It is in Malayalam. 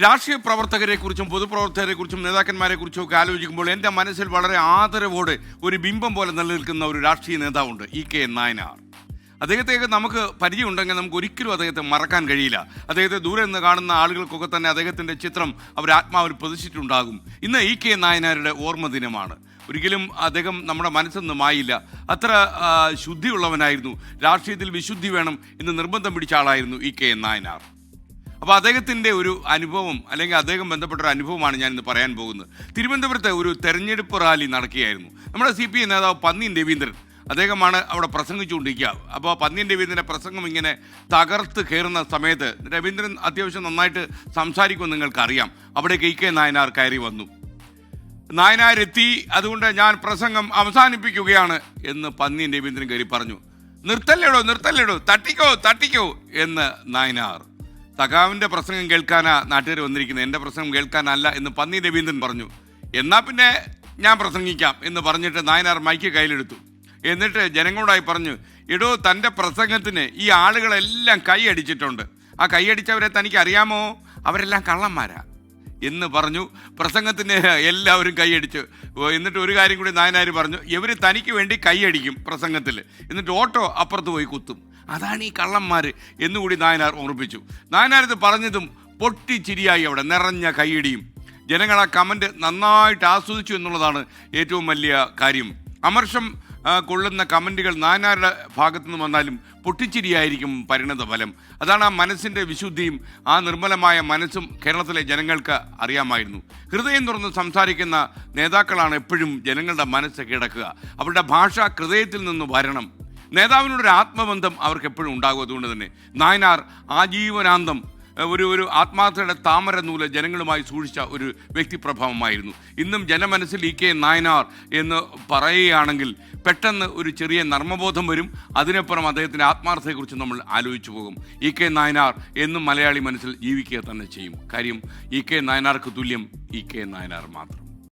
രാഷ്ട്രീയ പ്രവർത്തകരെക്കുറിച്ചും പൊതുപ്രവർത്തകരെക്കുറിച്ചും നേതാക്കന്മാരെക്കുറിച്ചും ഒക്കെ ആലോചിക്കുമ്പോൾ എൻ്റെ മനസ്സിൽ വളരെ ആദരവോടെ ഒരു ബിംബം പോലെ നിലനിൽക്കുന്ന ഒരു രാഷ്ട്രീയ നേതാവുണ്ട് ഇ.കെ. നായനാർ. അദ്ദേഹത്തെ നമുക്ക് പരിചയമുണ്ടെങ്കിൽ നമുക്ക് ഒരിക്കലും അദ്ദേഹത്തെ മറക്കാൻ കഴിയില്ല. അദ്ദേഹത്തെ ദൂരെ നിന്ന് കാണുന്ന ആളുകൾക്കൊക്കെ തന്നെ അദ്ദേഹത്തിൻ്റെ ചിത്രം അവർ ആത്മാവിൽ പതിച്ചിട്ടുണ്ടാകും. ഇന്ന് ഇ.കെ. നായനാരുടെ ഓർമ്മ ദിനമാണ്. ഒരിക്കലും അദ്ദേഹം നമ്മുടെ മനസ്സിൽ നിന്ന് മായില്ല. അത്ര ശുദ്ധിയുള്ളവനായിരുന്നു. രാഷ്ട്രീയത്തിൽ വിശുദ്ധി വേണം എന്ന് നിർബന്ധം പിടിച്ച ആളായിരുന്നു ഇ.കെ. നായനാർ. അപ്പോൾ അദ്ദേഹത്തിൻ്റെ ഒരു അനുഭവം അല്ലെങ്കിൽ അദ്ദേഹം ബന്ധപ്പെട്ട ഒരു അനുഭവമാണ് ഞാൻ ഇന്ന് പറയാൻ പോകുന്നത്. തിരുവനന്തപുരത്ത് ഒരു തെരഞ്ഞെടുപ്പ് റാലി നടക്കുകയായിരുന്നു. നമ്മുടെ CPI നേതാവ് പന്ന്യൻ രവീന്ദ്രൻ അദ്ദേഹമാണ് അവിടെ പ്രസംഗിച്ചുകൊണ്ടിരിക്കുക. അപ്പോൾ പന്ന്യൻ രവീന്ദ്രൻ്റെ പ്രസംഗം ഇങ്ങനെ തകർത്ത് കയറുന്ന സമയത്ത് രവീന്ദ്രൻ അത്യാവശ്യം നന്നായിട്ട് സംസാരിക്കുമെന്ന് നിങ്ങൾക്കറിയാം. അവിടേക്ക് ഇ.കെ. നായനാർ കയറി വന്നു. നായനാരെത്തി, അതുകൊണ്ട് ഞാൻ പ്രസംഗം അവസാനിപ്പിക്കുകയാണ് എന്ന് പന്ന്യൻ രവീന്ദ്രൻ കയറി പറഞ്ഞു. നിർത്തല്ലേടോ തട്ടിക്കോ എന്ന് നായനാർ. സഖാവിൻ്റെ പ്രസംഗം കേൾക്കാനാ നാട്ടുകാർ വന്നിരിക്കുന്നത്, എൻ്റെ പ്രസംഗം കേൾക്കാനല്ല എന്ന് പന്ന്യൻ രവീന്ദ്രൻ പറഞ്ഞു. എന്നാൽ പിന്നെ ഞാൻ പ്രസംഗിക്കാം എന്ന് പറഞ്ഞിട്ട് നായനാർ മൈക്ക് കയ്യിലെടുത്തു. എന്നിട്ട് ജനങ്ങളോടായി പറഞ്ഞു, എടോ തൻ്റെ പ്രസംഗത്തിന് ഈ ആളുകളെല്ലാം കൈയടിച്ചിട്ടുണ്ട്. ആ കൈയടിച്ചവരെ തനിക്ക് അറിയാമോ? അവരെല്ലാം കള്ളന്മാരാ എന്ന് പറഞ്ഞു. പ്രസംഗത്തിന് എല്ലാവരും കൈയടിച്ചു. എന്നിട്ട് ഒരു കാര്യം കൂടി നായനാർ പറഞ്ഞു, ഇവർ തനിക്ക് വേണ്ടി കൈയടിക്കും പ്രസംഗത്തിൽ, എന്നിട്ട് ഓട്ടോ അപ്പുറത്ത് പോയി കുത്തും, അതാണ് ഈ കള്ളന്മാർ എന്നുകൂടി നായനാർ ഓർമ്മിപ്പിച്ചു. നായനാർ ഇത് പറഞ്ഞതും പൊട്ടിച്ചിരിയായി, അവിടെ നിറഞ്ഞ കൈയടിയും. ജനങ്ങൾ ആ കമൻറ്റ് നന്നായിട്ട് ആസ്വദിച്ചു എന്നുള്ളതാണ് ഏറ്റവും വലിയ കാര്യം. അമർഷം കൊള്ളുന്ന കമൻറ്റുകൾ നായനാരുടെ ഭാഗത്തു നിന്ന് വന്നാലും പൊട്ടിച്ചിരിയായിരിക്കും പരിണത ഫലം. അതാണ് ആ മനസ്സിൻ്റെ വിശുദ്ധിയും ആ നിർമ്മലമായ മനസ്സും കേരളത്തിലെ ജനങ്ങൾക്ക് അറിയാമായിരുന്നു. ഹൃദയം തുറന്ന് സംസാരിക്കുന്ന നേതാക്കളാണ് എപ്പോഴും ജനങ്ങളുടെ മനസ്സ് കീഴടക്കുക. അവരുടെ ഭാഷ ഹൃദയത്തിൽ നിന്ന് വരണം. നേതാവിനോടൊരു ആത്മബന്ധം അവർക്ക് എപ്പോഴും ഉണ്ടാകും. അതുകൊണ്ട് തന്നെ നായനാർ ആജീവനാന്തം ഒരു ആത്മാർത്ഥയുടെ താമര നൂല് ജനങ്ങളുമായി സൂക്ഷിച്ച ഒരു വ്യക്തിപ്രഭാവമായിരുന്നു. ഇന്നും ജനമനസ്സിൽ ഇ.കെ. നായനാർ എന്ന് പറയുകയാണെങ്കിൽ പെട്ടെന്ന് ഒരു ചെറിയ നർമ്മബോധം വരും. അതിനപ്പുറം അദ്ദേഹത്തിൻ്റെ ആത്മാർത്ഥതയെക്കുറിച്ച് നമ്മൾ ആലോചിച്ചു പോകും. ഇ.കെ. നായനാർ എന്നും മലയാളി മനസ്സിൽ ജീവിക്കുക തന്നെ ചെയ്യും. കാര്യം ഇ.കെ. നായനാർക്ക് തുല്യം ഇ.കെ. നായനാർ മാത്രം.